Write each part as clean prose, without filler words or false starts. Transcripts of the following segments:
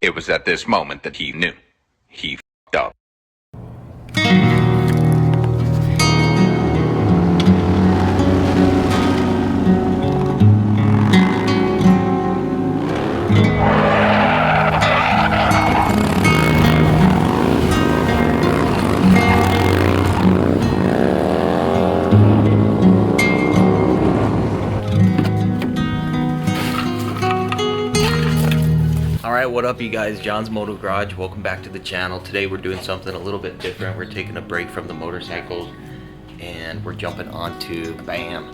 It was at this moment that he knew. He f***ed up. Alright, what up you guys? John's Moto Garage. Welcome back to the channel. Today we're doing something a little bit different. We're taking a break from the motorcycles and we're jumping onto, bam,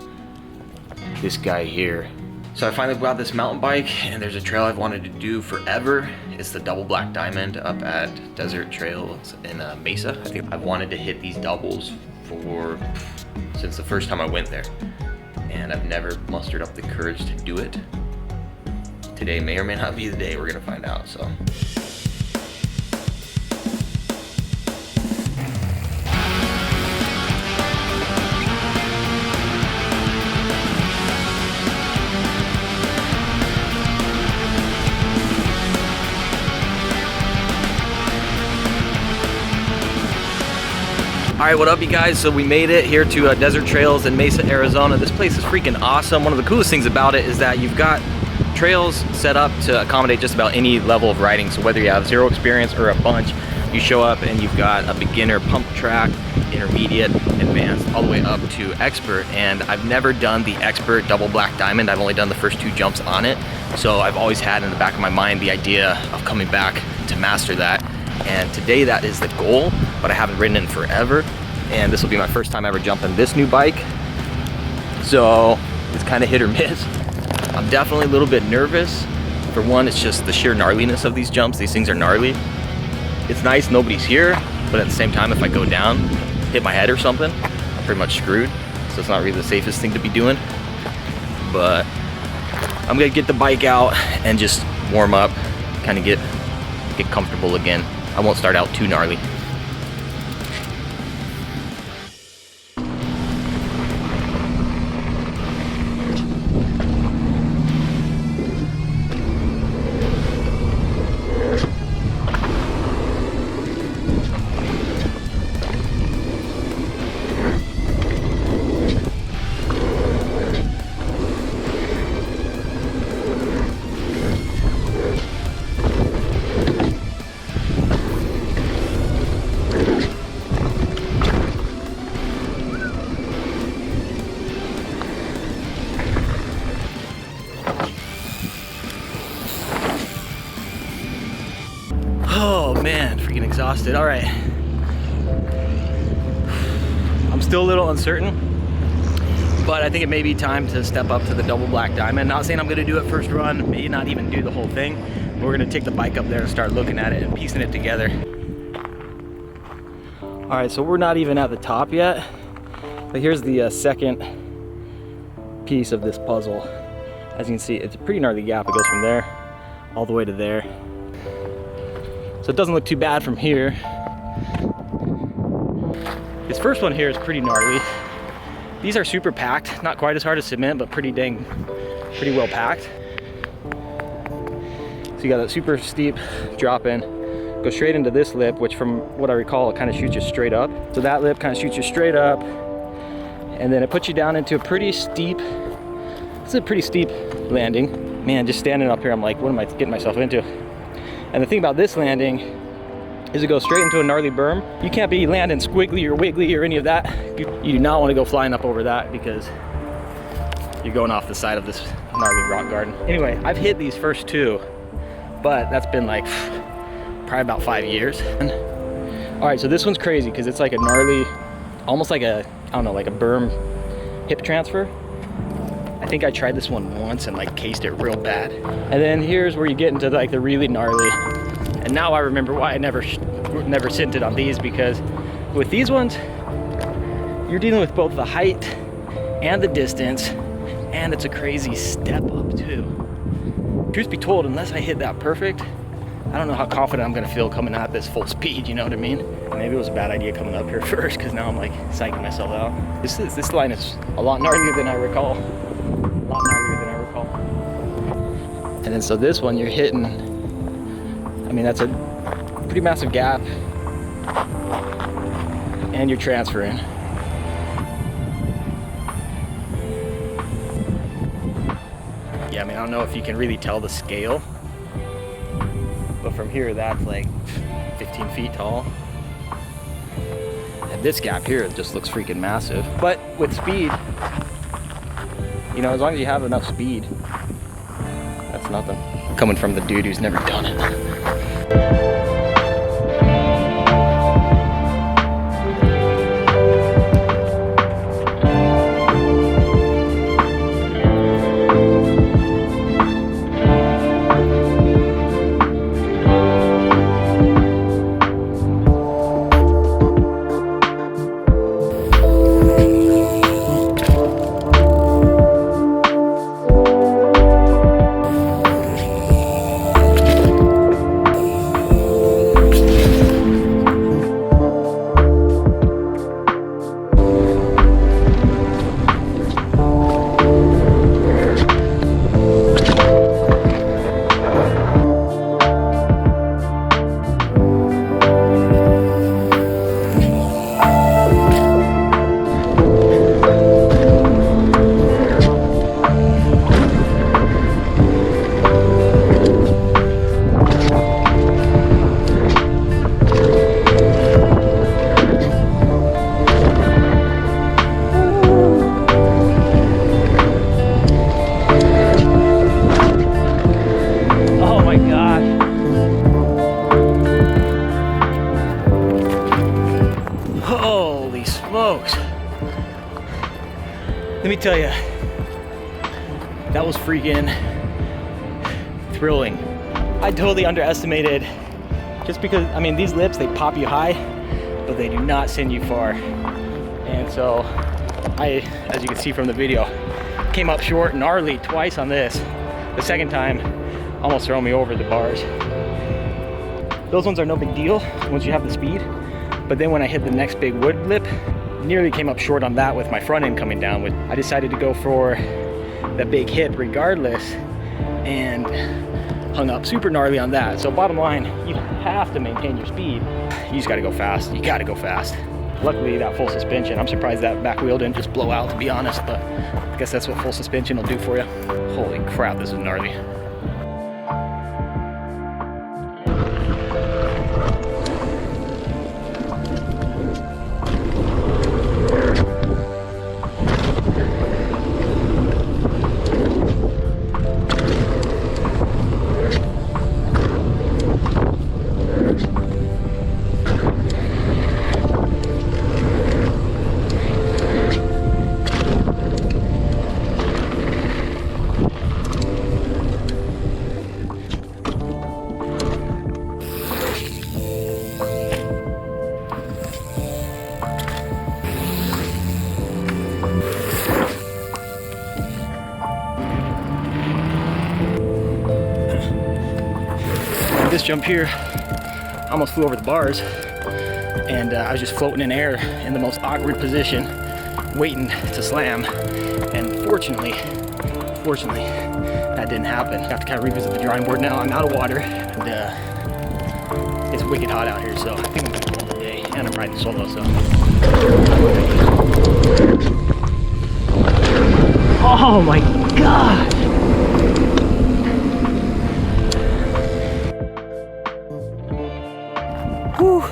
this guy here. So I finally bought this mountain bike and there's a trail I've wanted to do forever. It's the double black diamond up at Desert Trails in Mesa. I think I've wanted to hit these doubles since the first time I went there. And I've never mustered up the courage to do it. Today may or may not be the day, we're gonna find out, so. All right, what up you guys? So we made it here to Desert Trails in Mesa, Arizona. This place is freaking awesome. One of the coolest things about it is that you've got trails set up to accommodate just about any level of riding. So whether you have zero experience or a bunch, you show up and you've got a beginner pump track, intermediate, advanced, all the way up to expert. And I've never done the expert double black diamond. I've only done the first 2 jumps on it. So I've always had in the back of my mind the idea of coming back to master that. And today that is the goal, but I haven't ridden it in forever. And this will be my first time ever jumping this new bike. So it's kind of hit or miss. I'm definitely a little bit nervous. For one, it's just the sheer gnarliness of these jumps. These things are gnarly. It's nice nobody's here, but at the same time, if I go down, hit my head or something, I'm pretty much screwed. So it's not really the safest thing to be doing. But I'm gonna get the bike out and just warm up, kind of get comfortable again. I won't start out too gnarly. Oh man, freaking exhausted. All right. I'm still a little uncertain, but I think it may be time to step up to the double black diamond. Not saying I'm gonna do it first run, may not even do the whole thing. We're gonna take the bike up there and start looking at it and piecing it together. All right, so we're not even at the top yet, but here's the second piece of this puzzle. As you can see, it's a pretty gnarly gap. It goes from there all the way to there. So it doesn't look too bad from here. This first one here is pretty gnarly. These are super packed, not quite as hard as cement, but pretty well packed. So you got a super steep drop in, go straight into this lip, which from what I recall, it kind of shoots you straight up. So that lip kind of shoots you straight up, and then it puts you down into a pretty steep, it's a pretty steep landing. Man, just standing up here, I'm like, what am I getting myself into? And the thing about this landing is it goes straight into a gnarly berm. You can't be landing squiggly or wiggly or any of that. You do not want to go flying up over that because you're going off the side of this gnarly rock garden. Anyway, I've hit these first 2, but that's been like probably about 5 years. All right, so this one's crazy because it's like a gnarly, almost like a, I don't know, like a berm hip transfer. I think I tried this one once and like cased it real bad. And then here's where you get into like the really gnarly. And now I remember why I never sinted on these, because with these ones, you're dealing with both the height and the distance, and it's a crazy step up too. Truth be told, unless I hit that perfect, I don't know how confident I'm gonna feel coming at this full speed, you know what I mean? Maybe it was a bad idea coming up here first, because now I'm like psyching myself out. This line is a lot gnarlier than I recall. A lot gnarlier than I recall. And then so this one you're hitting I mean, that's a pretty massive gap. And you're transferring. Yeah, I mean, I don't know if you can really tell the scale, but from here, that's like 15 feet tall. And this gap here just looks freaking massive. But with speed, you know, as long as you have enough speed, that's nothing. Coming from the dude who's never done it. Holy smokes. Let me tell you, that was freaking thrilling. I totally underestimated, just because, I mean, these lips, they pop you high, but they do not send you far. And so I, as you can see from the video, came up short, gnarly twice on this. The second time, almost throwing me over the bars. Those ones are no big deal once you have the speed. But then when I hit the next big wood lip, nearly came up short on that with my front end coming down. I decided to go for the big hit regardless and hung up super gnarly on that. So bottom line, you have to maintain your speed. You just gotta go fast. You gotta go fast. Luckily that full suspension, I'm surprised that back wheel didn't just blow out, to be honest, but I guess that's what full suspension will do for you. Holy crap, this is gnarly. This jump here, I almost flew over the bars, and I was just floating in air in the most awkward position, waiting to slam. And fortunately, that didn't happen. I have to kind of revisit the drawing board now. I'm out of water, and it's wicked hot out here, so I think I'm gonna call it a day. And I'm riding solo, so. Oh my God! Whew. All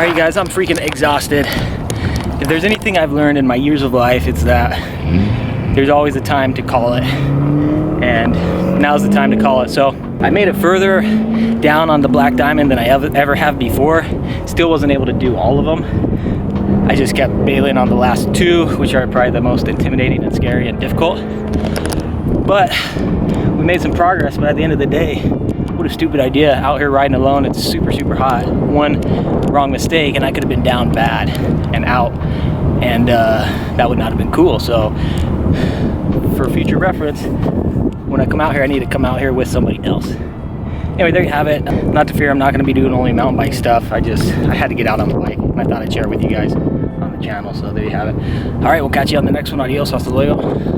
right, guys, I'm freaking exhausted. If there's anything I've learned in my years of life, it's that there's always a time to call it, and now's the time to call it. So I made it further down on the Black Diamond than I ever have before. Still wasn't able to do all of them. I just kept bailing on the last two, which are probably the most intimidating and scary and difficult. But we made some progress, but at the end of the day, what a stupid idea, out here riding alone. It's super, super hot. One wrong mistake and I could have been down bad and out, and that would not have been cool. So for future reference, when I come out here, I need to come out here with somebody else. Anyway, there you have it. Not to fear, I'm not going to be doing only mountain bike stuff. I had to get out on the bike, and I thought I'd share it with you guys on the channel. So there you have it. All right, we'll catch you on the next one. Adios, hasta luego.